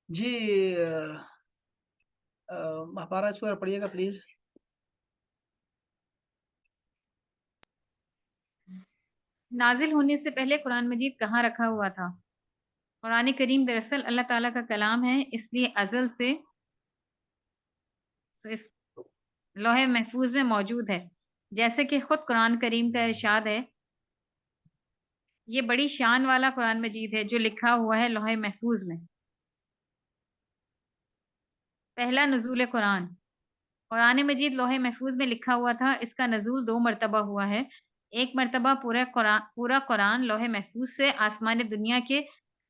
جی پارہ سورہ پڑھیے گا پلیز. نازل ہونے سے پہلے قرآن مجید کہاں رکھا ہوا تھا؟ قرآن کریم دراصل اللہ تعالیٰ کا کلام ہے، اس لیے ازل سے اس لوح محفوظ میں موجود ہے، جیسے کہ خود قرآن کریم کا ارشاد ہے. یہ بڑی شان والا قرآن مجید ہے جو لکھا ہوا ہے لوح محفوظ میں. پہلا نزول قرآن. قرآن مجید لوح محفوظ میں لکھا ہوا تھا، اس کا نزول 2 مرتبہ ہوا ہے. ایک مرتبہ پورا قرآن لوح محفوظ سے آسمان دنیا کے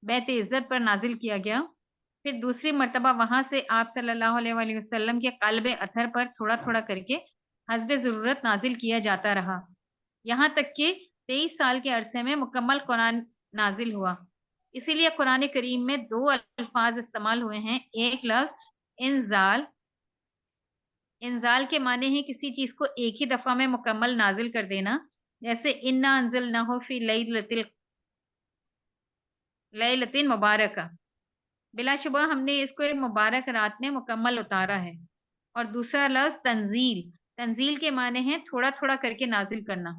بیت عزت پر نازل کیا گیا. پھر دوسری مرتبہ وہاں سے آپ صلی اللہ علیہ وآلہ وسلم کے قلب اطہر پر تھوڑا تھوڑا کر کے حسب ضرورت نازل کیا جاتا رہا، یہاں تک کہ 23 سال کے عرصے میں مکمل قرآن نازل ہوا. اسی لیے قرآن کریم میں 2 الفاظ استعمال ہوئے ہیں. ایک لفظ انزال، انزال کے معنی ہے کسی چیز کو ایک ہی دفعہ میں مکمل نازل کر دینا، جیسے انا انزلناہ فی لیلۃ مبارکہ، بلا شبہ ہم نے اس کو ایک مبارک رات میں مکمل اتارا ہے. اور دوسرا لفظ تنزیل، تنزیل کے معنی ہے تھوڑا تھوڑا کر کے نازل کرنا.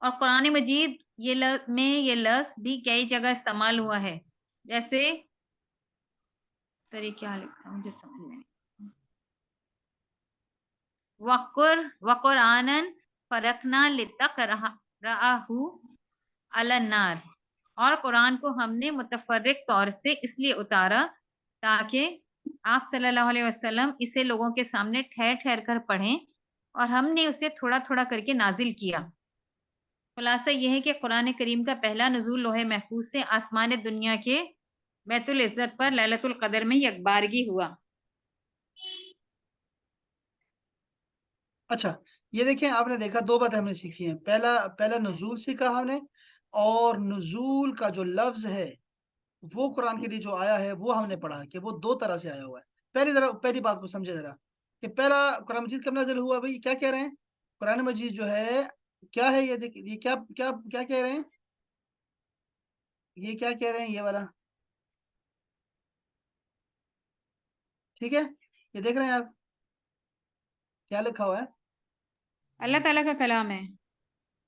اور قرآن مجید یہ لفظ بھی کئی جگہ استعمال ہوا ہے، جیسے سر کیا لکھا مجھے سمجھ میں نہیں. وقرآنًا فرقنا لتقرأہ علی النار، اور قرآن کو ہم نے متفرق طور سے اس لیے اتارا تاکہ آپ صلی اللہ علیہ وسلم اسے لوگوں کے سامنے ٹھہر ٹھہر کر پڑھیں، اور ہم نے اسے تھوڑا تھوڑا کر کے نازل کیا. خلاصہ یہ ہے کہ قرآن کریم کا پہلا نزول لوح محفوظ سے آسمان دنیا کے بیت العزت پر لیلۃ القدر میں یکبارگی ہوا. اچھا یہ دیکھیں، آپ نے دیکھا 2 باتیں ہم نے سیکھی ہیں. پہلا نزول سیکھا ہم نے، اور نزول کا جو لفظ ہے وہ قرآن کے لیے جو آیا ہے وہ ہم نے پڑھا کہ وہ 2 طرح سے آیا ہوا ہے. پہلی بات کو سمجھے ذرا کہ پہلا قرآن مجید کب نازل ہوا. بھائی کیا کہہ رہے ہیں؟ قرآن مجید جو ہے کیا ہے؟ یہ کیا کیا کیا کہہ رہے ہیں؟ یہ کیا کہہ رہے ہیں یہ والا؟ ٹھیک ہے، یہ دیکھ رہے ہیں آپ کیا لکھا ہوا ہے؟ اللہ تعالیٰ کا کلام ہے.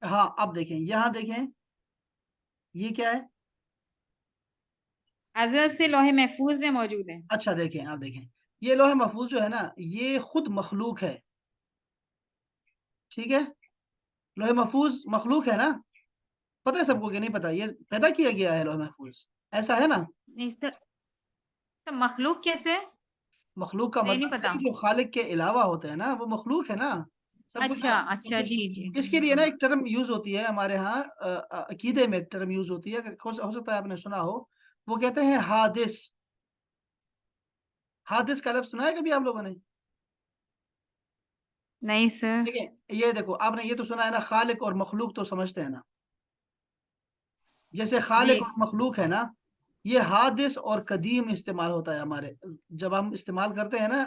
ہاں اب دیکھیں، یہاں دیکھیں یہ کیا ہے؟ ازل سے لوح محفوظ میں موجود ہے. اچھا دیکھیں، آپ دیکھیں یہ لوح محفوظ جو ہے نا یہ خود مخلوق ہے. ٹھیک ہے، لوح محفوظ مخلوق ہے نا، پتہ ہے سب کو کہ نہیں پتہ؟ یہ پیدا کیا گیا ہے لوح محفوظ، ایسا ہے نا؟ تو مخلوق کیسے؟ مخلوق کا نہیں مطلب ہے پتا. کہ جو خالق کے علاوہ ہوتے ہیں نا وہ مخلوق ہے نا. سب کچھ اچھا اچھا، جی جی. اس کے لیے نا ایک ٹرم یوز ہوتی ہے ہمارے ہاں عقیدے میں، ایک ٹرم یوز ہوتی ہے، ہو سکتا ہے آپ نے سنا ہو. وہ کہتے ہیں حادث. حادث کا لفظ سنا ہے کبھی آپ لوگوں نے؟ نہیں سر. ٹھیک ہے، یہ دیکھو آپ نے یہ تو سنا ہے نا، خالق اور مخلوق تو سمجھتے ہیں نا. جیسے خالق جی اور مخلوق ہے نا، یہ حادث اور قدیم استعمال ہوتا ہے ہمارے جب ہم استعمال کرتے ہیں نا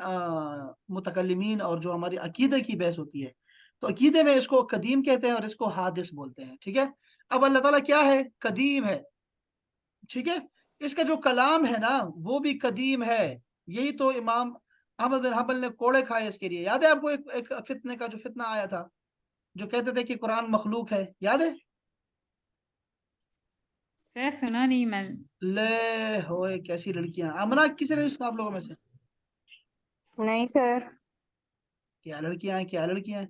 متکلمین، اور جو ہماری عقیدے کی بحث ہوتی ہے تو عقیدے میں اس کو قدیم کہتے ہیں اور اس کو حادث بولتے ہیں. ٹھیک ہے، اب اللہ تعالیٰ کیا ہے؟ قدیم ہے. ٹھیک ہے، اس کا جو کلام ہے نا وہ بھی قدیم ہے. یہی تو امام احمد بن حنبل نے کوڑے کھائے اس کے لیے. یاد ہے آپ کو ایک فتنے کا جو فتنہ آیا تھا، جو کہتے تھے کہ قرآن مخلوق ہے، یاد ہے؟ سر سنا نہیں میں. لے ہوئے کیسی لڑکیاں. امنا کسی نے سنا آپ لوگوں میں سے؟ نہیں سر. کیا لڑکیاں ہیں، کیا لڑکیاں ہیں.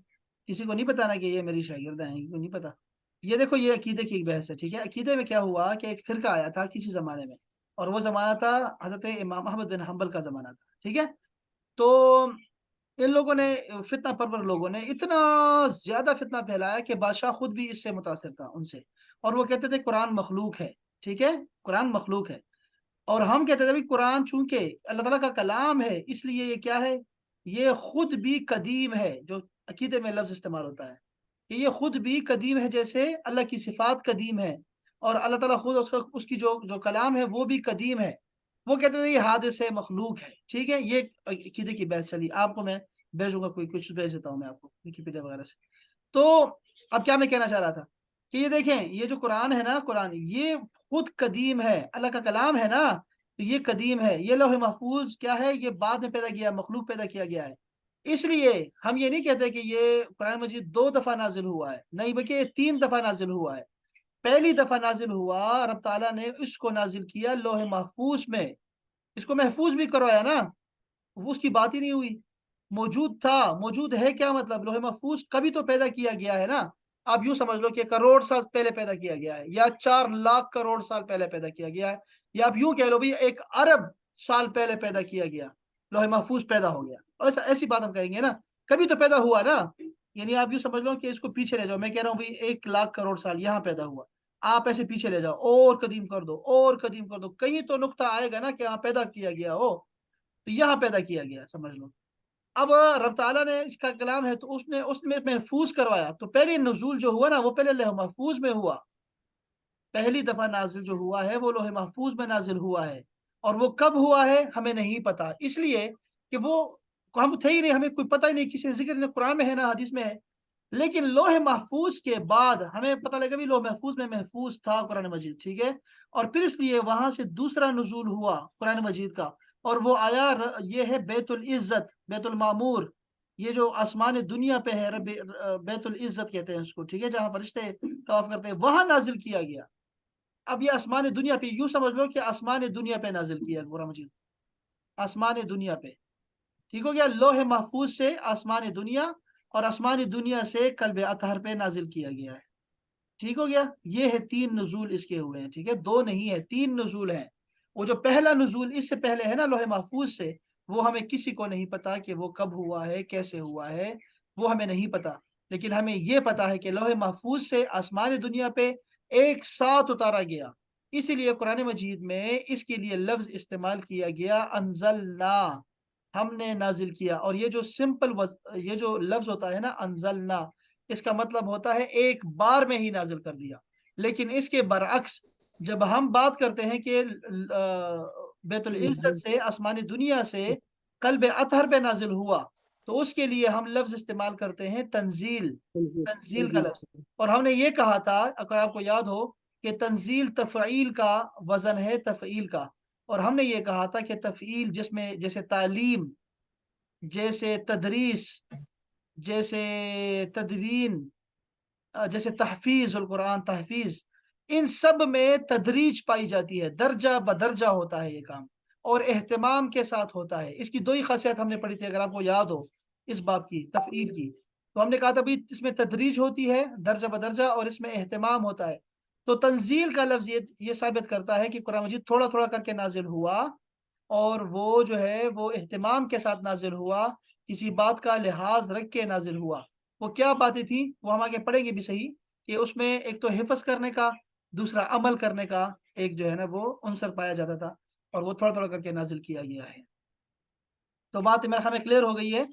کسی کو نہیں پتا نا کہ یہ میری شاگردہ ہیں؟ کو نہیں پتا. یہ دیکھو یہ عقیدے کی ایک بحث ہے. ٹھیک ہے، عقیدے میں کیا ہوا کہ ایک فرقہ آیا تھا کسی زمانے میں، اور وہ زمانہ تھا حضرت امام احمد بن حنبل کا زمانہ تھا. ٹھیک ہے، تو ان لوگوں نے، فتنہ پرور لوگوں نے اتنا زیادہ فتنہ پھیلایا کہ بادشاہ خود بھی اس سے متاثر تھا ان سے، اور وہ کہتے تھے قرآن مخلوق ہے. ٹھیک ہے، قرآن مخلوق ہے. اور ہم کہتے تھے قرآن چونکہ اللہ تعالیٰ کا کلام ہے اس لیے یہ کیا ہے؟ یہ خود بھی قدیم ہے. جو عقیدے میں لفظ استعمال ہوتا ہے کہ یہ خود بھی قدیم ہے، جیسے اللہ کی صفات قدیم ہے، اور اللہ تعالیٰ خود اس کی جو کلام ہے وہ بھی قدیم ہے. وہ کہتے تھے یہ حادث ہے، مخلوق ہے. ٹھیک ہے، یہ عقیدے کی بحث چلی. آپ کو میں بھیجوں گا، کوئی کچھ بھیج دیتا ہوں میں آپ کو ویکیپیڈیا وغیرہ سے. تو اب کیا میں کہنا چاہ رہا تھا کہ یہ دیکھیں، یہ جو قرآن ہے نا، قرآن یہ خود قدیم ہے، اللہ کا کلام ہے نا، تو یہ قدیم ہے. یہ لوح محفوظ کیا ہے؟ یہ بعد میں پیدا کیا، مخلوق پیدا کیا گیا ہے. اس لیے ہم یہ نہیں کہتے کہ یہ قرآن مجید 2 دفعہ نازل ہوا ہے، نہیں بلکہ یہ 3 دفعہ نازل ہوا ہے. پہلی دفعہ نازل ہوا، رب تعالیٰ نے اس کو نازل کیا لوح محفوظ میں. اس کو محفوظ بھی کروایا نا، وہ اس کی بات ہی نہیں ہوئی. موجود تھا، موجود ہے کیا مطلب؟ لوح محفوظ کبھی تو پیدا کیا گیا ہے نا. آپ یوں سمجھ لو کہ کروڑ سال پہلے پیدا کیا گیا ہے، یا 4 لاکھ کروڑ سال پہلے پیدا کیا گیا ہے، یا آپ یوں کہہ لو بھی 1 ارب سال پہلے پیدا کیا گیا، لوح محفوظ پیدا ہو گیا. ایسی بات ہم کہیں گے نا، کبھی تو پیدا ہوا نا. یعنی آپ یوں سمجھ لو کہ اس کو پیچھے لے جاؤ. میں کہہ رہا ہوں بھائی 1 لاکھ کروڑ سال یہاں پیدا ہوا، آپ ایسے پیچھے لے جاؤ اور قدیم کر دو اور قدیم کر دو، کہیں تو نقطہ آئے گا نا کہ یہاں پیدا کیا گیا ہو. تو یہاں پیدا کیا گیا، سمجھ لو. اب رب تعالیٰ نے اس کا کلام ہے تو اس میں محفوظ کروایا. تو پہلے نزول جو ہوا نا وہ پہلے لوح محفوظ میں ہوا. پہلی دفعہ نازل جو ہوا ہے وہ لوح محفوظ میں نازل ہوا ہے. اور وہ کب ہوا ہے ہمیں نہیں پتا، اس لیے کہ وہ ہم تھے ہی نہیں، ہمیں کوئی پتہ ہی نہیں، کسی نے ذکر نہیں، قرآن میں ہے نا حدیث میں ہے. لیکن لوح محفوظ کے بعد ہمیں پتہ لگا بھی لوح محفوظ میں محفوظ تھا قرآن مجید، ٹھیک ہے. اور پھر اس لیے وہاں سے دوسرا نزول ہوا قرآن مجید کا، اور وہ آیا یہ ہے بیت العزت، بیت المعمور. یہ جو آسمان دنیا پہ ہے، رب بیت العزت کہتے ہیں اس کو، ٹھیک ہے، جہاں فرشتے طواف کرتے ہیں، وہاں نازل کیا گیا. اب یہ آسمان دنیا پہ، یوں سمجھ لو کہ آسمان دنیا پہ نازل کیا قرآن مجید، آسمان دنیا پہ. ٹھیک ہو گیا. لوح محفوظ سے آسمان دنیا، اور آسمان دنیا سے قلب اطہر پہ نازل کیا گیا ہے. ٹھیک ہو گیا. یہ ہے 3 نزول اس کے ہوئے ہیں، ٹھیک ہے، 2 نہیں ہے، 3 نزول ہیں. وہ جو پہلا نزول اس سے پہلے ہے نا لوح محفوظ سے، وہ ہمیں کسی کو نہیں پتا کہ وہ کب ہوا ہے، کیسے ہوا ہے، وہ ہمیں نہیں پتا. لیکن ہمیں یہ پتا ہے کہ لوح محفوظ سے آسمان دنیا پہ ایک ساتھ اتارا گیا. اسی لیے قرآن مجید میں اس کے لیے لفظ استعمال کیا گیا انزلنا، ہم نے نازل کیا. اور یہ جو سمپل یہ جو لفظ ہوتا ہے نا انزلنا، اس کا مطلب ہوتا ہے ایک بار میں ہی نازل کر دیا. لیکن اس کے برعکس جب ہم بات کرتے ہیں کہ بیت العزت سے آسمان دنیا سے قلب اطہر پہ نازل ہوا، تو اس کے لیے ہم لفظ استعمال کرتے ہیں تنزیل، تنزیل کا لفظ. اور ہم نے یہ کہا تھا، اگر آپ کو یاد ہو، کہ تنزیل تفعیل کا وزن ہے، تفعیل کا. اور ہم نے یہ کہا تھا کہ تفعیل جس میں جیسے تعلیم، جیسے تدریس، جیسے تدوین، جیسے تحفیظ القرآن، تحفیظ، ان سب میں تدریج پائی جاتی ہے، درجہ بدرجہ ہوتا ہے یہ کام، اور اہتمام کے ساتھ ہوتا ہے. اس کی 2 ہی خاصیت ہم نے پڑھی تھی، اگر آپ کو یاد ہو، اس باب کی، تفعیل کی. تو ہم نے کہا تھا بھی اس میں تدریج ہوتی ہے درجہ بدرجہ، اور اس میں اہتمام ہوتا ہے. تو تنزیل کا لفظ یہ ثابت کرتا ہے کہ قرآن مجید تھوڑا تھوڑا کر کے نازل ہوا، اور وہ جو ہے وہ اہتمام کے ساتھ نازل ہوا، کسی بات کا لحاظ رکھ کے نازل ہوا. وہ کیا باتیں تھیں وہ ہم آگے پڑھیں گے بھی صحیح، کہ اس میں ایک تو حفظ کرنے کا، دوسرا عمل کرنے کا ایک جو ہے نا وہ عنصر پایا جاتا تھا، اور وہ تھوڑا تھوڑا کر کے نازل کیا گیا ہے. تو بات میرے خیال میں کلیئر ہو گئی ہے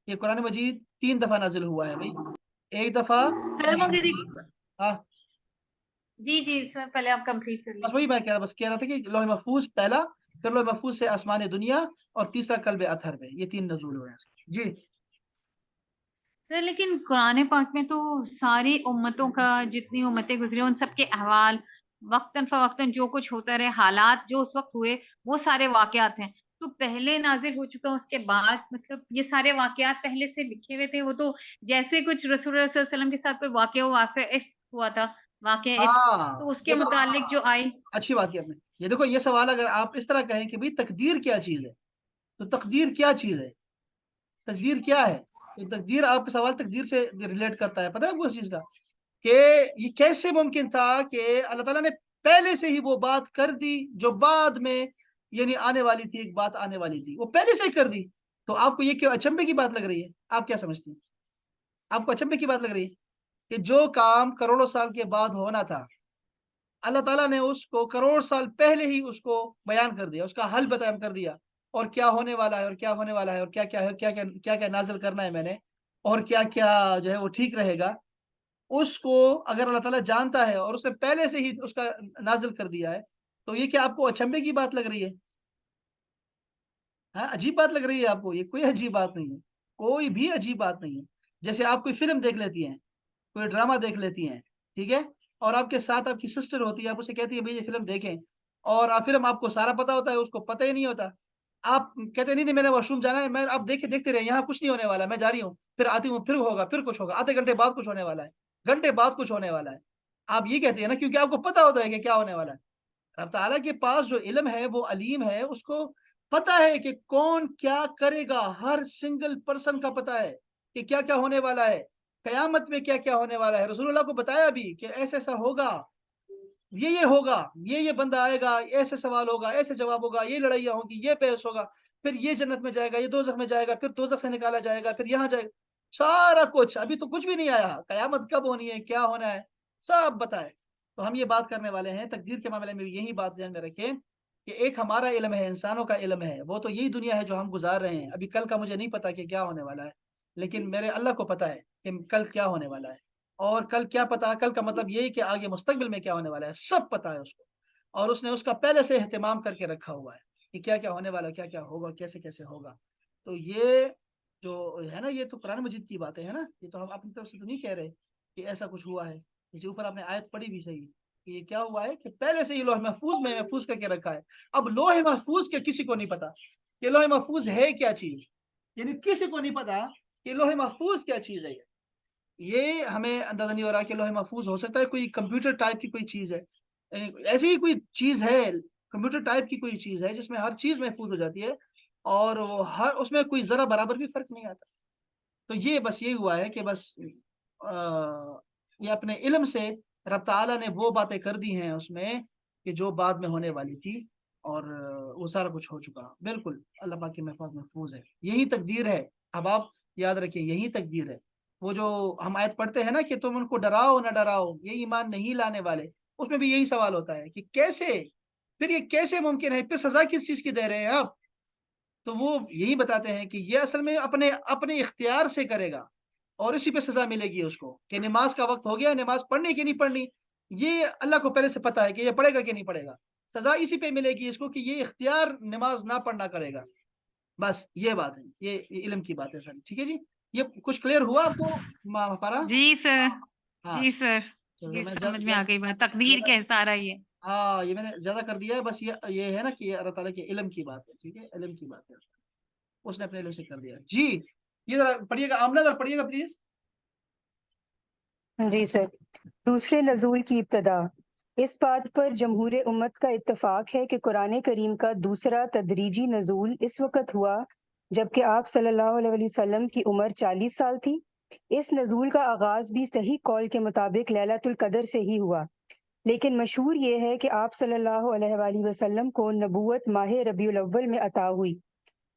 کہ قرآن مجید 3 دفعہ نازل ہوا ہے بھائی. ایک دفعہ سر مجھے ہاں، جی جی سر، پہلے آپ کمپلیٹ کر بس وہی میں کہہ رہا تھا کہ لوح محفوظ پہلا، پھر لوح محفوظ سے آسمان دنیا، اور تیسرا قلب اطہر میں، یہ 3 نزول ہوئے ہیں. جی سر، لیکن قرآن پاک میں تو ساری امتوں کا، جتنی امتیں گزری ان سب کے احوال وقتاً فوقتاً جو کچھ ہوتا رہے، حالات جو اس وقت ہوئے، وہ سارے واقعات ہیں. تو پہلے نازل ہو چکا، اس کے بعد مطلب یہ سارے واقعات پہلے سے لکھے ہوئے تھے. وہ تو جیسے کچھ رسول اللہ صلی اللہ علیہ وسلم کے ساتھ کوئی واقع ہوا تھا، ہاں، تو اس کے متعلق جو آئی. اچھی بات کی آپ نے. یہ دیکھو، یہ سوال اگر آپ اس طرح کہیں کہ بھئی تقدیر کیا چیز ہے، تو تقدیر کیا چیز ہے، تقدیر کیا ہے، تو تقدیر، آپ کا سوال تقدیر سے ریلیٹ کرتا ہے. پتہ ہے آپ کو اس چیز کا کہ یہ کیسے ممکن تھا کہ اللہ تعالیٰ نے پہلے سے ہی وہ بات کر دی جو بعد میں یعنی آنے والی تھی، ایک بات آنے والی تھی، وہ پہلے سے ہی کر دی. تو آپ کو یہ کیوں اچنبے کی بات لگ رہی ہے؟ آپ کیا سمجھتی ہیں؟ آپ کو اچنبے کی بات لگ رہی ہے کہ جو کام کروڑوں سال کے بعد ہونا تھا، اللہ تعالیٰ نے اس کو کروڑ سال پہلے ہی اس کو بیان کر دیا، اس کا حل بیان کر دیا، اور کیا ہونے والا ہے، اور کیا ہونے والا ہے، اور کیا کیا ہے، کیا کیا نازل کرنا ہے میں نے، اور کیا کیا جو ہے وہ ٹھیک رہے گا. اس کو اگر اللہ تعالیٰ جانتا ہے اور اس نے پہلے سے ہی اس کا نازل کر دیا ہے، تو یہ کیا آپ کو اچنبے کی بات لگ رہی ہے؟ ہاں، عجیب بات لگ رہی ہے آپ کو؟ یہ کوئی عجیب بات نہیں ہے، کوئی بھی عجیب بات نہیں ہے. جیسے آپ کوئی فلم دیکھ لیتی ہیں، کوئی ڈرامہ دیکھ لیتی ہیں، ٹھیک ہے، اور آپ کے ساتھ آپ کی سسٹر ہوتی ہے، آپ اسے کہتی ہے بھائی یہ فلم دیکھیں، اور پھر ہم آپ کو سارا پتا ہوتا ہے، اس کو پتہ ہی نہیں ہوتا. آپ کہتے نہیں میں نے واش روم جانا ہے، میں آپ دیکھتے رہے یہاں کچھ نہیں ہونے والا، میں جا رہی ہوں، پھر آتی ہوں، پھر ہوگا، پھر کچھ ہوگا، آدھے گھنٹے بعد کچھ ہونے والا ہے، گھنٹے بعد کچھ ہونے والا ہے. آپ یہ کہتے ہیں نا کیونکہ آپ کو پتا ہوتا ہے کہ کیا ہونے والا ہے. رب تعالیٰ کے پاس جو علم ہے وہ علیم ہے، اس کو پتا ہے کہ کون کیا کرے گا، ہر سنگل پرسن کا پتا ہے کہ کیا کیا ہونے والا ہے، قیامت میں کیا کیا ہونے والا ہے. رسول اللہ کو بتایا بھی کہ ایسا ایسا ہوگا، یہ ہوگا، یہ بندہ آئے گا، ایسے سوال ہوگا، ایسے جواب ہوگا، یہ لڑائیاں ہوگی، یہ بحث ہوگا، پھر یہ جنت میں جائے گا، یہ دوزخ میں جائے گا، پھر دوزخ سے نکالا جائے گا، پھر یہاں جائے گا. سارا کچھ ابھی تو کچھ بھی نہیں آیا، قیامت کب ہونی ہے، کیا ہونا ہے، سب بتائے. تو ہم یہ بات کرنے والے ہیں تقدیر کے معاملے میں. یہی بات ذہن میں رکھیں کہ ایک ہمارا علم ہے، انسانوں کا علم ہے، وہ تو یہی دنیا ہے جو ہم گزار رہے ہیں. ابھی کل کا مجھے نہیں پتا کہ کیا ہونے والا ہے، لیکن میرے اللہ کو پتا ہے کہ کل کیا ہونے والا ہے. اور کل کیا پتا، کل کا مطلب یہی کہ آگے مستقبل میں کیا ہونے والا ہے، سب پتا ہے اس کو. اور اس نے اس کا پہلے سے اہتمام کر کے رکھا ہوا ہے کہ کیا کیا ہونے والا ہے، کیا کیا ہوگا، کیسے کیسے ہوگا. تو یہ جو ہے نا، یہ تو قرآن مجید کی باتیں ہیں نا، یہ تو ہم اپنی طرف سے تو نہیں کہہ رہے کہ ایسا کچھ ہوا ہے. اس اوپر آپ نے آیت پڑھی بھی صحیح کہ یہ کیا ہوا ہے کہ پہلے سے ہی لوح محفوظ میں محفوظ کر کے رکھا ہے. اب لوح محفوظ کے کسی کو نہیں پتا کہ لوح محفوظ ہے کیا چیز، یعنی کسی کو نہیں پتا کہ لوح محفوظ کیا چیز ہے. یہ ہمیں اندازہ نہیں ہو رہا کہ لوح محفوظ ہو سکتا ہے کوئی کمپیوٹر ٹائپ کی کوئی چیز ہے، ایسی ہی کوئی چیز ہے، کمپیوٹر ٹائپ کی کوئی چیز ہے جس میں ہر چیز محفوظ ہو جاتی ہے اور وہ ہر اس میں کوئی ذرا برابر بھی فرق نہیں آتا. تو یہ بس یہ ہوا ہے کہ بس یہ اپنے علم سے رب تعالیٰ نے وہ باتیں کر دی ہیں اس میں کہ جو بعد میں ہونے والی تھی، اور وہ سارا کچھ ہو چکا. بالکل اللہ پاک کے محفوظ ہے. یہی تقدیر ہے. اب آپ یاد رکھیں یہی تقدیر ہے. وہ جو ہم آیت پڑھتے ہیں نا کہ تم ان کو ڈراؤ نہ ڈراؤ یہ ایمان نہیں لانے والے، اس میں بھی یہی سوال ہوتا ہے کہ کیسے، پھر یہ کیسے ممکن ہے، پھر سزا کس چیز کی دے رہے ہیں آپ. تو وہ یہی بتاتے ہیں کہ یہ اصل میں اپنے اختیار سے کرے گا اور اسی پہ سزا ملے گی اس کو کہ نماز کا وقت ہو گیا، نماز پڑھنی کہ نہیں پڑھنی، یہ اللہ کو پہلے سے پتا ہے کہ یہ پڑھے گا کہ نہیں پڑھے گا. سزا اسی پہ ملے گی اس کو کہ یہ اختیار نماز نہ پڑھنا کرے گا. بس یہ بات ہے، یہ علم کی بات ہے سر. ٹھیک ہے جی، یہ کچھ کلیئر ہوا آپ کو ہمارا؟ جی سر. ہاں جی سر. چلو جی میں سمجھ میں آ گئی بات، تقدیر کے سارا یہ. ہاں یہ میں نے زیادہ کر دیا ہے. بس یہ ہے نا کہ اللہ تعالیٰ کے علم کی بات ہے. ٹھیک ہے، علم کی بات ہے، اس نے اپنے علم سے کر دیا. جی یہ ذرا پڑھیے گا، آمنہ ذرا پڑھیے گا پلیز. جی سر. دوسرے نزول کی ابتدا. اس بات پر جمہور امت کا اتفاق ہے کہ قرآن کریم کا دوسرا تدریجی نزول اس وقت ہوا جبکہ آپ صلی اللہ علیہ وسلم کی عمر 40 سال تھی. اس نزول کا آغاز بھی صحیح قول کے مطابق لیلۃ القدر سے ہی ہوا، لیکن مشہور یہ ہے کہ آپ صلی اللہ علیہ وآلہ وسلم کو نبوت ماہ ربیع الاول میں عطا ہوئی.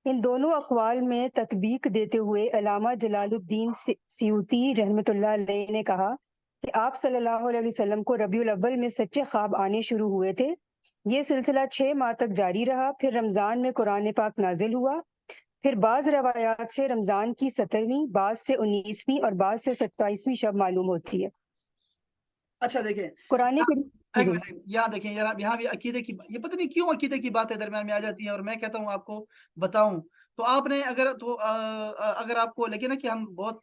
ان دونوں اقوال میں تطبیق دیتے ہوئے علامہ جلال الدین سیوطی رحمۃ اللہ علیہ نے کہا کہ آپ صلی اللہ علیہ وسلم کو ربیع الاول میں سچے خواب آنے شروع ہوئے تھے. یہ سلسلہ 6 ماہ تک جاری رہا. پھر رمضان میں قرآن پاک نازل ہوا. پھر بعض روایات سے رمضان کی 17ویں، بعض سے 19ویں اور بعض سے 27ویں شب معلوم ہوتی ہے. اچھا دیکھیں قرآن کریم ایک جی منٹ یہاں دیکھیں یہاں بھی عقیدے کی، یہ پتہ نہیں کیوں عقیدے کی باتیں درمیان میں آ جاتی ہیں اور میں کہتا ہوں آپ کو بتاؤں. تو آپ نے اگر آپ کو لگے نا کہ ہم بہت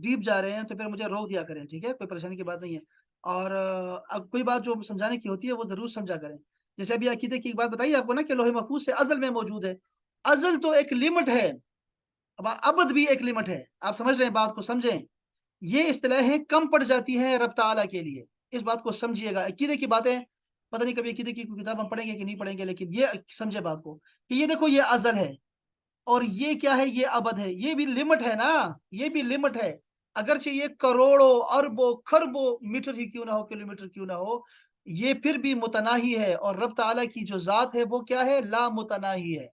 ڈیپ جا رہے ہیں تو پھر مجھے روک دیا کریں. ٹھیک ہے، کوئی پریشانی کی بات نہیں ہے. اور اب کوئی بات جو سمجھانے کی ہوتی ہے وہ ضرور سمجھا کریں. جیسے ابھی عقیدے کی ایک بات بتائیے آپ کو نا کہ لوح محفوظ سے ازل میں موجود ہے. ازل تو ایک لمٹ ہے، ابد بھی ایک لمٹ ہے. آپ سمجھ رہے ہیں بات کو، سمجھیں. یہ اصطلاحیں کم پڑ جاتی ہیں رب تعالیٰ کے لیے، اس بات کو سمجھیے گا. عقیدے کی باتیں پتہ نہیں کبھی عقیدے کی کوئی کتاب ہم پڑھیں گے کہ نہیں پڑھیں گے، لیکن یہ سمجھے بات کو کہ یہ دیکھو یہ ازل ہے اور یہ کیا ہے، یہ ابد ہے. یہ بھی لمٹ ہے نا، یہ بھی لمٹ ہے. اگرچہ یہ کروڑوں اربوں خربوں میٹر ہی کیوں نہ ہو، کلو میٹر کیوں نہ ہو، یہ پھر بھی متناہی ہے. اور رب تعالیٰ کی جو ذات ہے وہ کیا ہے، لا متناہی ہے.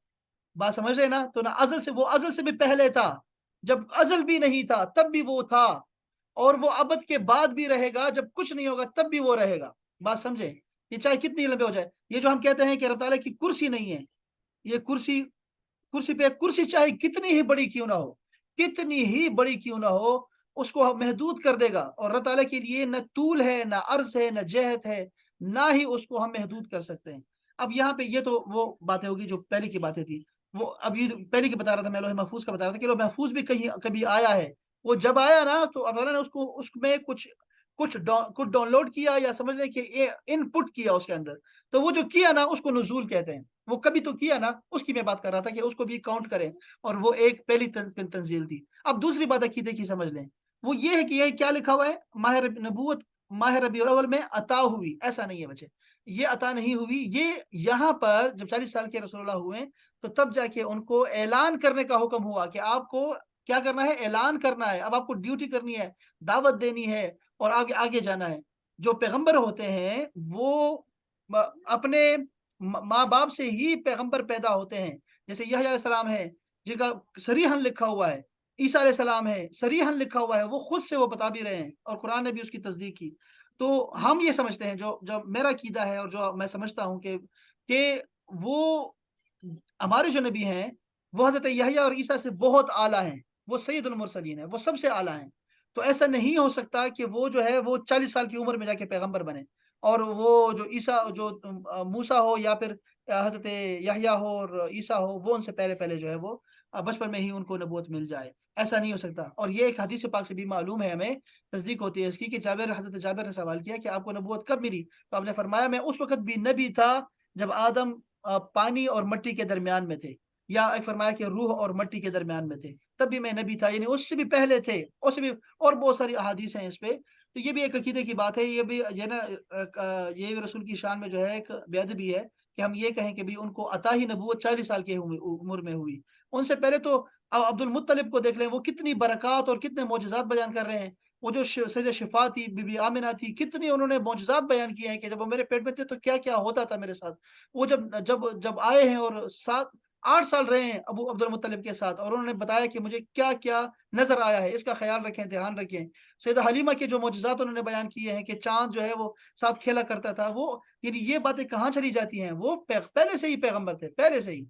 بات سمجھ رہے نا؟ تو نہ ازل سے، وہ ازل سے بھی پہلے تھا، جب ازل بھی نہیں تھا تب بھی وہ تھا، اور وہ ابد کے بعد بھی رہے گا، جب کچھ نہیں ہوگا تب بھی وہ رہے گا. بات سمجھے؟ یہ چاہے کتنی لمبے ہو جائے. یہ جو ہم کہتے ہیں کہ رب تعالیٰ کی کرسی نہیں ہے، یہ کرسی پہ کرسی چاہے کتنی ہی بڑی کیوں نہ ہو، کتنی ہی بڑی کیوں نہ ہو، اس کو محدود کر دے گا. اور رب تعالیٰ کے لیے نہ طول ہے، نہ عرض ہے، نہ جہت ہے، نہ ہی اس کو ہم محدود کر سکتے ہیں. اب یہاں پہ یہ تو وہ باتیں ہوگی جو پہلے کی باتیں تھی. وہ اب یہ پہلے کی بتا رہا تھا میں، لوح محفوظ کا بتا رہا تھا کہ لوح محفوظ بھی کبھی آیا ہے. وہ جب آیا نا تو اللہ نے اس میں کچھ ڈاؤن لوڈ کیا، یا سمجھ لیں کہ ان پٹ کیا اس کے اندر. تو وہ جو کیا نا اس کو نزول کہتے ہیں. وہ کبھی تو کیا نا, اس کی میں بات کر رہا تھا کہ اس کو بھی کاؤنٹ کریں, اور وہ ایک پہلی تنزیل تھی. اب دوسری بات عقیدے کی سمجھ لیں, وہ یہ ہے کہ یہ کیا لکھا ہوا ہے, نبوت ماہ ربیع الاول میں عطا ہوئی. ایسا نہیں ہے بچے, یہ عطا نہیں ہوئی. یہ یہاں پر جب 40 سال کے رسول اللہ ہوئے تو تب جا کے ان کو اعلان کرنے کا حکم ہوا کہ آپ کو کیا کرنا ہے, اعلان کرنا ہے. اب آپ کو ڈیوٹی کرنی ہے, دعوت دینی ہے, اور آگے آگے جانا ہے. جو پیغمبر ہوتے ہیں وہ اپنے ماں باپ سے ہی پیغمبر پیدا ہوتے ہیں. جیسے یحییٰ علیہ السلام ہے جن کا صریحاً لکھا ہوا ہے, عیسیٰ علیہ السلام ہے صریحاً لکھا ہوا ہے, وہ خود سے وہ بتا بھی رہے ہیں, اور قرآن نے بھی اس کی تصدیق کی. تو ہم یہ سمجھتے ہیں, جو میرا عقیدہ ہے اور جو میں سمجھتا ہوں کہ وہ ہمارے جو نبی ہیں وہ حضرت یحییٰ اور عیسیٰ سے بہت اعلیٰ ہیں, وہ سید المرسلین ہیں, وہ سب سے اعلیٰ ہیں. تو ایسا نہیں ہو سکتا کہ وہ جو ہے وہ 40 سال کی عمر میں جا کے پیغمبر بنے, اور وہ جو عیسیٰ جو موسیٰ ہو یا پھر حضرت یحییٰ ہو اور عیسیٰ ہو, وہ ان سے پہلے جو ہے وہ بچپن میں ہی ان کو نبوت مل جائے. ایسا نہیں ہو سکتا. اور یہ ایک حدیث پاک سے بھی معلوم ہے, ہمیں تصدیق ہوتی ہے اس کی, کہ حضرت جابر نے سوال کیا کہ آپ کو نبوت کب ملی, تو آپ نے فرمایا میں اس وقت بھی نبی تھا جب آدم پانی اور مٹی کے درمیان میں تھے, یا ایک فرمایا کہ روح اور مٹی کے درمیان میں تھے, تب بھی میں نبی تھا. یعنی اس سے بھی پہلے تھے, اس سے بھی, اور بہت ساری احادیث ہیں اس پہ. تو یہ بھی ایک عقیدے کی بات ہے. یہ بھی یہ نا یہ بھی رسول کی شان میں جو ہے ایک بے ادبی ہے کہ ہم یہ کہیں کہ بھی ان کو عطا ہی نبوت 40 سال کی عمر میں ہوئی. ان سے پہلے تو عبد المطلب کو دیکھ لیں, وہ کتنی برکات اور کتنے معجزات بیان کر رہے ہیں. وہ جو سید شفا تھی, بی بی آمنہ تھی, کتنی انہوں نے معجزات بیان کیے ہیں کہ جب وہ میرے پیٹ میں تھے تو کیا کیا ہوتا تھا میرے ساتھ. وہ جب آئے ہیں اور 8 سال رہے ہیں ابو عبد المطلب کے ساتھ, اور انہوں نے بتایا کہ مجھے کیا کیا نظر آیا ہے, اس کا خیال رکھیں, دھیان رکھیں. سیدہ حلیمہ کے جو معجزات انہوں نے بیان کیے ہیں کہ چاند جو ہے وہ ساتھ کھیلا کرتا تھا, وہ یعنی یہ باتیں کہاں چلی جاتی ہیں. وہ پہلے سے ہی پیغمبر تھے, پہلے سے ہی.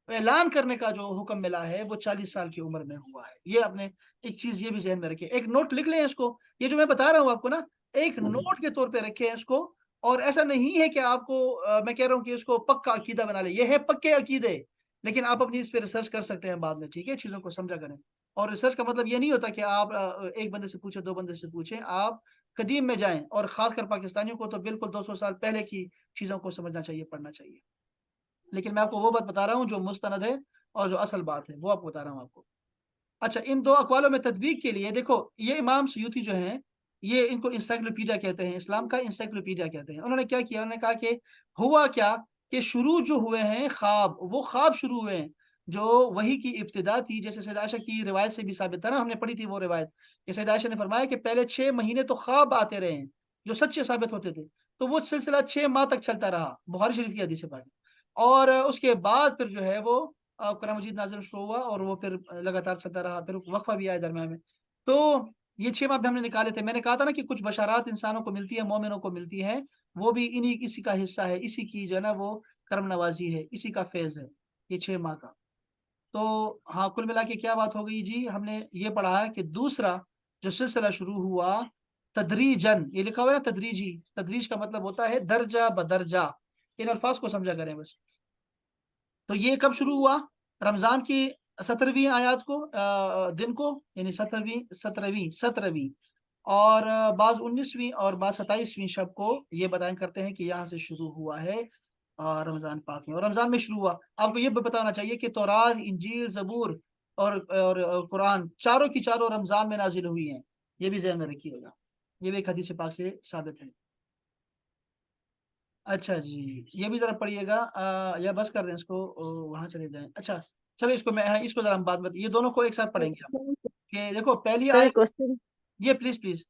اعلان کرنے کا جو حکم ملا ہے وہ 40 سال کی عمر میں ہوا ہے. یہ اپنے ایک چیز یہ بھی ذہن میں رکھیں, ایک نوٹ لکھ لیں اس کو. یہ جو میں بتا رہا ہوں آپ کو نا, ایک نوٹ کے طور پہ رکھیں اس کو. اور ایسا نہیں ہے کہ آپ کو میں کہہ رہا ہوں کہ اس کو پکا عقیدہ بنا لیں, یہ ہے پکے عقیدے, لیکن آپ اپنی اس پہ ریسرچ کر سکتے ہیں بعد میں, ٹھیک ہے, چیزوں کو سمجھا کریں. اور ریسرچ کا مطلب یہ نہیں ہوتا کہ آپ ایک بندے سے پوچھیں, 2 بندے سے پوچھیں, آپ قدیم میں جائیں. اور خاص کر پاکستانیوں کو تو بالکل 200 سال پہلے کی چیزوں کو سمجھنا چاہیے, پڑھنا چاہیے. لیکن میں آپ کو وہ بات بتا رہا ہوں جو مستند ہے اور جو اصل بات ہے, وہ آپ کو بتا رہا ہوں آپ کو. اچھا, ان 2 اقوالوں میں تطبیق کے لیے دیکھو, یہ امام سیوطی جو ہیں, یہ ان کو انسائکلوپیڈیا کہتے ہیں, اسلام کا انسائکلوپیڈیا کہتے ہیں. انہوں نے کیا کیا, انہوں نے کہا کہ ہوا کیا کہ شروع جو ہوئے ہیں خواب, وہ خواب شروع ہوئے ہیں جو وحی کی ابتدا تھی. جیسے سیدہ عائشہ کی روایت سے بھی ثابت تھا نا, ہم نے پڑھی تھی وہ روایت, کہ سیدہ عائشہ نے فرمایا کہ پہلے 6 مہینے تو خواب آتے رہے ہیں جو سچے ثابت ہوتے تھے. تو وہ سلسلہ 6 ماہ تک چلتا رہا, بخاری شریف کی حدیث ہے. اور اس کے بعد پھر جو ہے وہ قرآن مجید نازل شروع ہوا, اور وہ پھر لگاتار چلتا رہا. پھر وقفہ بھی آیا درمیان میں. تو یہ 6 ماہ بھی ہم نے نکالے تھے. میں نے کہا تھا نا کہ کچھ بشارات انسانوں کو ملتی ہے, مومنوں کو ملتی ہے, وہ بھی اسی کا حصہ ہے, اسی کی جو ہے نا وہ کرم نوازی ہے, اسی کا فیض ہے یہ 6 ماہ کا. تو ہاں, کل ملا کے کیا بات ہو گئی جی, ہم نے یہ پڑھا ہے کہ دوسرا جو سلسلہ شروع ہوا تدریجن, یہ لکھا ہوا ہے نا تدریجی, تدریج کا مطلب ہوتا ہے درجہ بدرجہ. ان الفاظ کو سمجھا کریں بس. تو یہ کب شروع ہوا, رمضان کی 17ویں آیات کو, دن کو, یعنی 17ویں, اور بعض 19ویں اور بعض 27ویں شب کو. یہ بیان کرتے ہیں کہ یہاں سے شروع ہوا ہے رمضان پاک میں, اور رمضان میں شروع ہوا. آپ کو یہ بھی بتانا چاہیے کہ تورات, انجیل, زبور اور قرآن چاروں کی چاروں رمضان میں نازل ہوئی ہیں. یہ بھی ذہن میں رکھیے گا, یہ بھی ایک حدیث پاک سے ثابت ہے. اچھا جی, یہ بھی ذرا پڑھیے گا, یا بس کر دیں اس کو, وہاں چلے جائیں. اچھا چلو, اس کو ذرا ہم بعد میں, یہ دونوں کو ایک ساتھ پڑھیں گے ہم. کہ دیکھو پہلی سر آیت, ایک کوشچن, یہ پلیز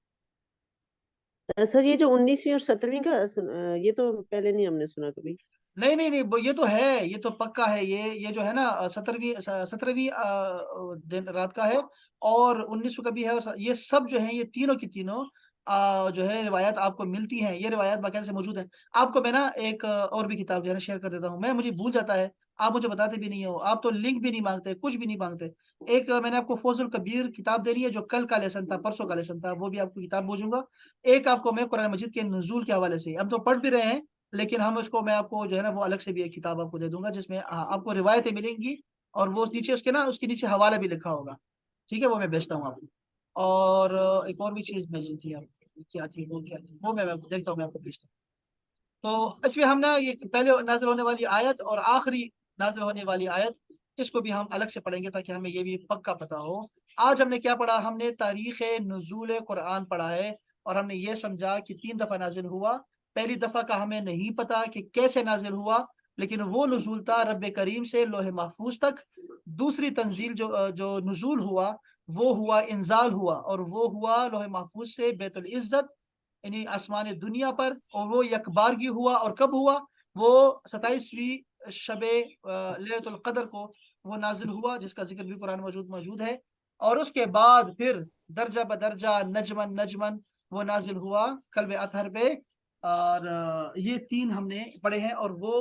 سر یہ جو 19ویں اور 17ویں کا یہ تو پہلے نہیں ہم نے سنا کبھی. نہیں, یہ تو ہے, یہ تو پکا ہے. یہ جو ہے نا 17ویں دن رات کا ہے, اور 19 کا بھی ہے. یہ سب جو ہیں, یہ تینوں کی تینوں جو ہے روایات آپ کو ملتی ہیں. یہ روایات باقاعدہ سے موجود ہیں. آپ کو میں نا ایک اور بھی کتاب جو ہے نا شیئر کر دیتا ہوں. مجھے بھول جاتا ہے, آپ مجھے بتاتے بھی نہیں ہو, آپ تو لنک بھی نہیں مانگتے, کچھ بھی نہیں مانگتے. ایک میں نے آپ کو فوز الکبیر کتاب دینی ہے, جو کل کا لیسن تھا, پرسوں کا لیسن تھا, وہ بھی آپ کو کتاب بھیجوں گا. ایک آپ کو میں قرآن مجید کے نزول کے حوالے سے, اب تو پڑھ بھی رہے ہیں, لیکن ہم اس کو, میں آپ کو جو ہے نا وہ الگ سے بھی ایک کتاب آپ کو دے دوں گا, جس میں آپ کو روایتیں ملیں گی, اور وہ نیچے اس کے نیچے حوالہ بھی لکھا ہوگا. ٹھیک ہے, وہ میں بھیجتا ہوں آپ کو. اور ایک اور بھی چیز بھیجی تھی آپ, کیا تھی وہ میں دیکھتا ہوں, میں آپ کو بھیجتا ہوں. تو اس میں ہم نا یہ پہلے نازل ہونے والی آیت اور آخری نازل ہونے والی آیت اس کو بھی ہم الگ سے پڑھیں گے تاکہ ہمیں یہ بھی پکا پتہ ہو. آج ہم نے کیا پڑھا؟ ہم نے تاریخ نزول قرآن پڑھا ہے اور ہم نے یہ سمجھا کہ 3 دفعہ نازل ہوا. پہلی دفعہ کا ہمیں نہیں پتا کہ کیسے نازل ہوا، لیکن وہ نزول تھا رب کریم سے لوح محفوظ تک. دوسری تنزیل جو نزول ہوا وہ ہوا انزال ہوا، اور وہ ہوا لوح محفوظ سے بیت العزت یعنی آسمان دنیا پر، اور وہ یکبارگی ہوا. اور کب ہوا؟ وہ 27ویں شب لیلۃ القدر کو وہ نازل ہوا، جس کا ذکر بھی قرآن موجود ہے. اور اس کے بعد پھر درجہ بدرجہ نجمن نجمن وہ نازل ہوا قلب اطہر پہ. اور یہ 3 ہم نے پڑھے ہیں، اور وہ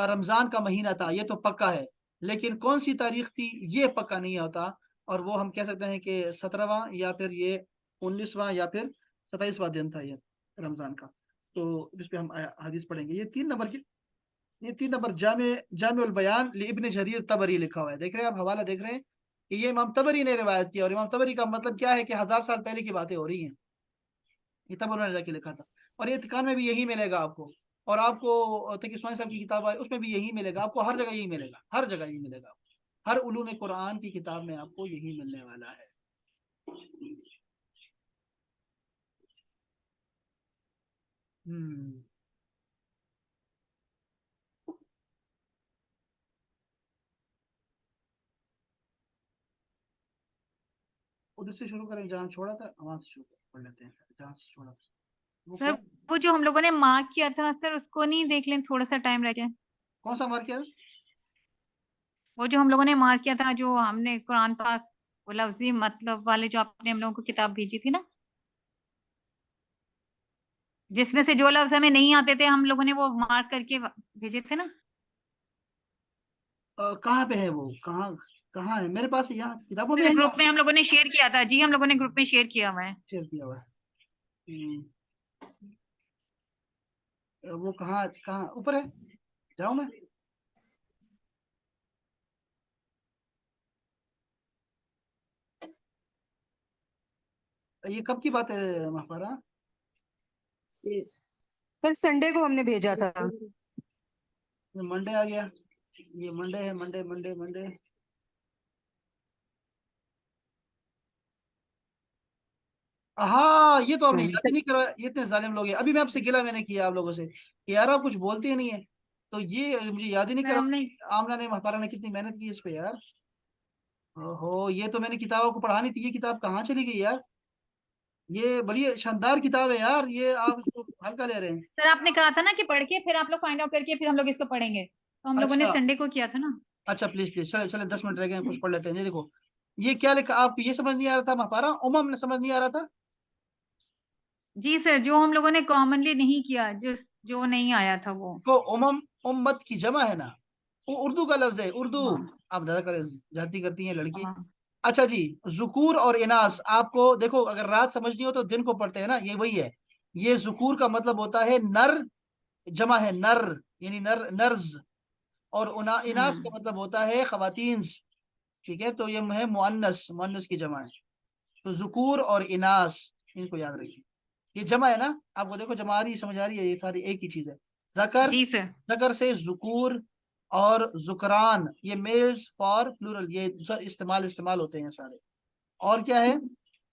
رمضان کا مہینہ تھا، یہ تو پکا ہے. لیکن کون سی تاریخ تھی یہ پکا نہیں ہوتا، اور وہ ہم کہہ سکتے ہیں کہ 17واں یا پھر یہ 19واں یا پھر 27واں دن تھا یہ رمضان کا. تو اس پہ ہم حدیث پڑھیں گے. یہ 3 نمبر جامع البیان لابن جریر طبری لکھا ہوا ہے. دیکھ رہے ہیں آپ، حوالہ دیکھ رہے ہیں کہ یہ امام طبری نے روایت کیا. اور امام طبری کا مطلب کیا ہے کہ 1000 سال پہلے کی باتیں ہو رہی ہیں. یہ تب انہوں نے جا کے لکھا تھا. اور یہ اتقان میں بھی یہی ملے گا آپ کو، اور آپ کو تقی عثمانی صاحب کی کتاب ہے اس میں بھی یہی ملے گا آپ کو. ہر جگہ یہی ملے گا، ہر جگہ یہی ملے گا. ہر علوم قرآن کی کتاب میں آپ کو یہی ملنے والا ہے. ادھر سے شروع کریں جہاں چھوڑا تھا، وہاں سے شروع پڑھ لیتے ہیں جہاں سے چھوڑا تھا. سر وہ جو ہم لوگوں نے مارک کیا تھا سر، اس کو نہیں دیکھ لیں تھوڑا سا ٹائم رہ جائے؟ کون سا مار کیا؟ وہ جو ہم لوگوں نے مارک کیا تھا، جو ہم نے قرآن پاک وہ لفظی مطلب والے جو آپ نے ہم لوگوں کو کتاب بھیجی تھی نا، جس میں سے جو لفظ ہمیں نہیں آتے تھے ہم لوگوں نے وہ مارک کر کے بھیجے تھے نا. کہاں پہ ہے وہ؟ کہاں ہے؟ میرے پاس یہاں کتابوں میں ہے. گروپ میں ہم لوگوں نے شیئر کیا تھا جی، ہم لوگوں نے گروپ میں شیئر کیا ہوا ہے. شیئر کیا ہوا ہے. وہ کہاں اوپر ہے؟ جاؤں میں؟ یہ کب کی بات ہے محفارہ؟ سر سنڈے کو ہم نے بھیجا تھا. منڈے آ گیا. یہ منڈے ہے، منڈے. ہاں یہ تو آپ نے یاد ہی نہیں کروایا. یہ اتنے ظالم لوگ ہیں. ابھی میں آپ سے گلا میں نے کیا آپ لوگوں سے کہ یار آپ کچھ بولتے ہی نہیں ہے، تو یہ مجھے یاد ہی نہیں سر ہم کرا. نے آمنہ نے محفارہ نے کتنی محنت کی اس پہ یار. اوہو، یہ تو میں نے کتابوں کو پڑھانی تھی. یہ کتاب کہاں چلی گئی یار؟ یہ بڑی شاندار کتاب ہے یار، یہ آپ اس کو ہلکا لے رہے ہیں. سر آپ نے کہا تھا نا کہ پڑھ کے پھر آپ لوگ فائنڈ آؤٹ کر کے پھر ہم لوگ اس کو پڑھیں گے، تو ہم لوگوں نے اچھا سنڈے کو کیا تھا نا. اچھا پلیز چلے 10 منٹ رہ گئے ہیں، کچھ پڑھ لیتے ہیں. یہ دیکھو یہ کیا لکھا آپ کو، یہ سمجھ نہیں آ رہا تھا محفارہ؟ امم نے سمجھ نہیں آ رہا تھا. جی سر، جو ہم لوگوں نے کامنلی نہیں کیا، جو نہیں آیا تھا وہ کو امت کی جمع ہے نا، وہ اردو کا لفظ ہے، اردو. ہاں. آپ زیادہ کرے جاتی کرتی ہیں لڑکی. ہاں. اچھا جی، ذکور اور اناس آپ کو دیکھو، اگر رات سمجھنی ہو تو دن کو پڑھتے ہیں نا، یہ وہی ہے. یہ ذکور کا مطلب ہوتا ہے نر، جمع ہے نر یعنی نرز. اور اناس کا مطلب ہوتا ہے خواتین. ٹھیک ہے، تو یہ ہے مؤنث کی جمع ہے. تو ذکور اور اناس ان کو یاد رکھیے. یہ جمع ہے نا، آپ کو دیکھو جمع آ رہی ہے، سمجھ آ رہی ہے، یہ ساری ایک ہی چیز ہے. جی سر. ذکر سے ذکور اور ذکران، یہ میلز فار پلورل، یہ استعمال ہوتے ہیں سارے. اور کیا ہے؟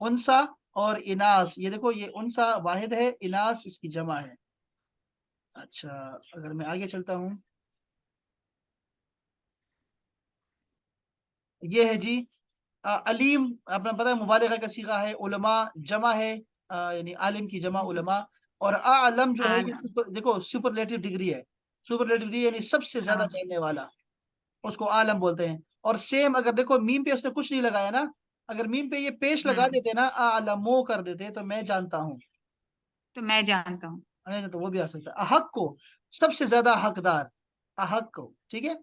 انسا اور اناس. یہ دیکھو یہ انسا واحد ہے، اناس اس کی جمع ہے. اچھا اگر میں آگے چلتا ہوں، یہ ہے جی علیم. اپنا پتہ ہے مبالغہ کا صیغہ ہے. علماء جمع ہے، یعنی عالم کی جمع علماء. اور اعلم جو ہے یہ دیکھو سپرلیٹو ڈگری ہے. سپرلیٹو ڈگری یعنی سب سے زیادہ جاننے والا، اس کو عالم بولتے ہیں. اور سیم اگر دیکھو میم پہ اس نے کچھ نہیں لگایا نا، اگر میم پہ یہ پیش لگا دیتے نا، اعلمو کر دیتے تو میں جانتا ہوں، تو میں جانتا ہوں، تو وہ بھی آ سکتا ہے. احق کو سب سے زیادہ حقدار، احق کو، ٹھیک ہے،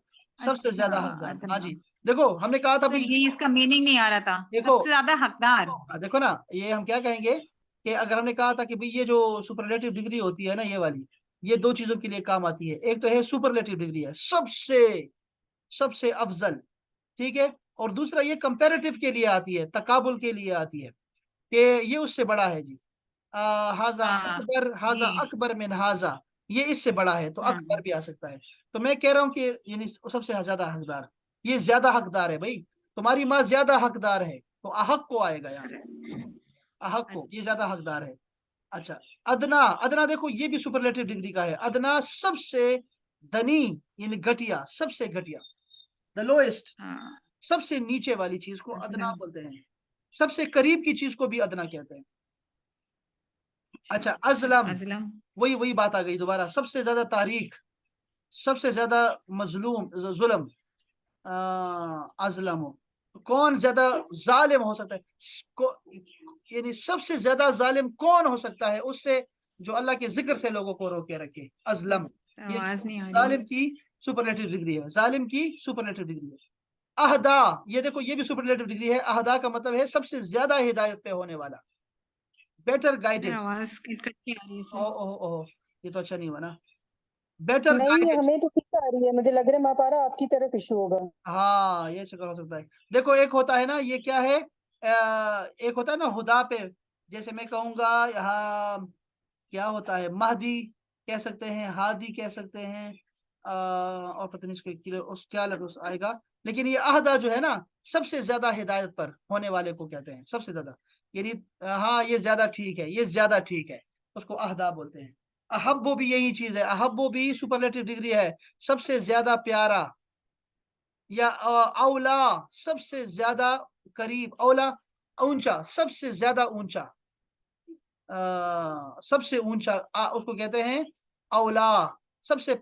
سب سے زیادہ حقدار. ہاں جی دیکھو ہم نے کہا تھا سر یہ اس کا میننگ نہیں آ رہا تھا، دیکھو سب سے زیادہ حقدار. دیکھو نا، یہ ہم کیا کہیں گے کہ اگر ہم نے کہا تھا کہ بھئی یہ جو سپرلیٹو ڈگری ہوتی ہے نا، یہ والی، یہ 2 چیزوں کے لیے کام آتی ہے. ایک تو ہے سپرلیٹو ڈگری ہے، سب سے افضل، ٹھیک ہے. اور دوسرا یہ کمپیریٹو کے لیے آتی ہے، تقابل کے لیے آتی ہے کہ یہ اس سے بڑا ہے جی. ہاذا اکبر من ہاذا. یہ اس سے بڑا ہے تو ہاں اکبر بھی آ سکتا ہے. تو میں کہہ رہا ہوں کہ یعنی سب سے زیادہ حقدار، یہ زیادہ حقدار ہے بھائی. تمہاری ماں زیادہ حقدار ہے تو احق کو آئے گا یہاں، احق کو، یہ اچھا زیادہ حقدار ہے. اچھا ادنا، ادنا دیکھو یہ بھی سپرلیٹو ڈگری کا ہے. ادنا سب سے دنی یعنی گھٹیا، سب سے گھٹیا، دا لوئسٹ، ہاں سب سے نیچے والی چیز کو ادنا ازلم بولتے ہیں. سب سے قریب کی چیز کو بھی ادنا کہتے ہیں. اچھا ازلم، ازلم وہی بات آ گئی دوبارہ. سب سے زیادہ تاریخ، سب سے زیادہ مظلوم، ظلم، ازلم. کون زیادہ ظالم ہو سکتا ہے؟ یعنی سب سے زیادہ ظالم کون ہو سکتا ہے اس سے جو اللہ کے ذکر سے لوگوں کو روکے رکھے؟ ازلم. یہ آواز نہیں آ رہی. ظالم کی سپرلیٹو ڈگری ہے، ظالم کی سپرلیٹو ڈگری ہے. اہدا، یہ دیکھو یہ بھی سپرلیٹو ڈگری ہے. اہدا کا مطلب ہے سب سے زیادہ ہدایت پہ ہونے والا، بیٹر سر گائیڈڈ. آواز کٹ کٹ کے آ رہی ہے سر. او یہ تو اچھا نہیں ہوا نا. بیٹر نہیں گائیڈڈ. ہمیں تو ٹھیک آ رہی ہے، مجھے لگ رہا ہے ماپارا آپ کی طرف ایشو ہوگا. ہاں یہ شکر ہو سکتا ہے. دیکھو ایک ہوتا ہے نا، یہ کیا ہے، ایک ہوتا ہے نا خدا پہ، جیسے میں کہوں گا یہاں کیا ہوتا ہے، مہدی کہہ سکتے ہیں، ہادی کہہ سکتے ہیں، اور پتہ نہیں اس کو کیا لفظ آئے گا. لیکن یہ اہدا جو ہے نا، سب سے زیادہ ہدایت پر ہونے والے کو کہتے ہیں، سب سے زیادہ. یعنی ہاں یہ زیادہ ٹھیک ہے، یہ زیادہ ٹھیک ہے، اس کو اہدا بولتے ہیں. احبو بھی یہی چیز ہے، احبو بھی سپرلیٹو ڈگری ہے، سب سے زیادہ پیارا، یا اولا سب سے زیادہ قریب، اولا اونچا، سب سے زیادہ اونچا، سب سے اونچا اس کو کہتے ہیں اولا. سب سے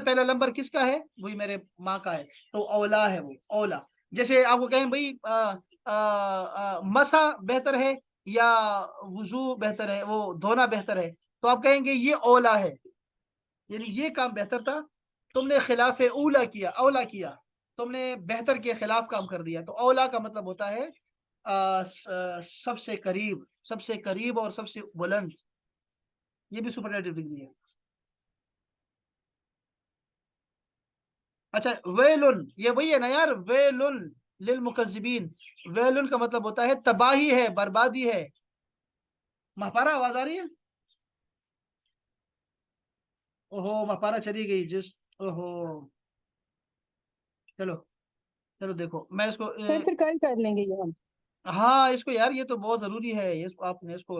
پہلا نمبر کس کا ہے؟ وہی میرے ماں کا ہے، تو اولا ہے وہ، اولا. جیسے آپ کو کہیں بھائی مسا بہتر ہے یا وضو بہتر ہے، وہ دھونا بہتر ہے، تو آپ کہیں گے یہ اولا ہے، یعنی یہ کام بہتر تھا، تم نے خلاف اولا کیا، اولا کیا، تم نے بہتر کے خلاف کام کر دیا. تو اولا کا مطلب ہوتا ہے سب سے قریب اور سب سے بلند. یہ بھی سپرلیٹو ڈگری ہے. اچھا ویلن، یہ وہی ہے نا یار، ویلن للمکذبین. ویلن کا مطلب ہوتا ہے تباہی ہے، بربادی ہے. مہپارا آواز آ رہی ہے؟ اوہو مہپارا چلی گئی جس. اوہو چلو دیکھو میں اس کو سر پھر کل کر لیں گے یہ ہم. ہاں اس کو یار یہ تو بہت ضروری ہے، آپ نے اس کو،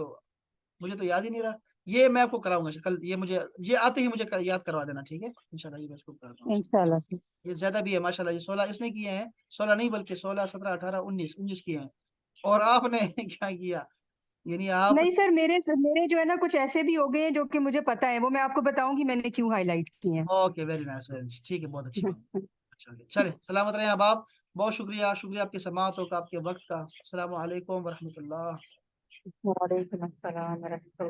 مجھے تو یاد ہی نہیں رہا. یہ میں آپ کو کراؤں گا کل، یہ مجھے یہ آتے ہی مجھے یاد کروا دینا، ٹھیک ہے انشاءاللہ. یہ میں اس کو کراتا ہوں. انشاءاللہ سر. یہ زیادہ بھی ہے ماشاءاللہ، یہ 16 اس نے کیے ہیں، 16 نہیں بلکہ 16 17 18 19 کیے ہیں. اور آپ نے کیا کیا، یعنی آپ. نہیں سر، میرے جو ہے نا کچھ ایسے بھی ہو گئے ہیں جو کہ مجھے پتا ہے، وہ میں آپ کو بتاؤں گی میں نے کیوں ہائی لائٹ کیے ہیں. اوکے ویری نائس، ٹھیک ہے، بہت اچھی بات. اچھا چلے سلامت رہیں آپ. بہت شکریہ آپ کے سماعتوں کا، آپ کے وقت کا. السلام علیکم ورحمۃ اللہ. وعلیکم السلام ورحمۃ اللہ.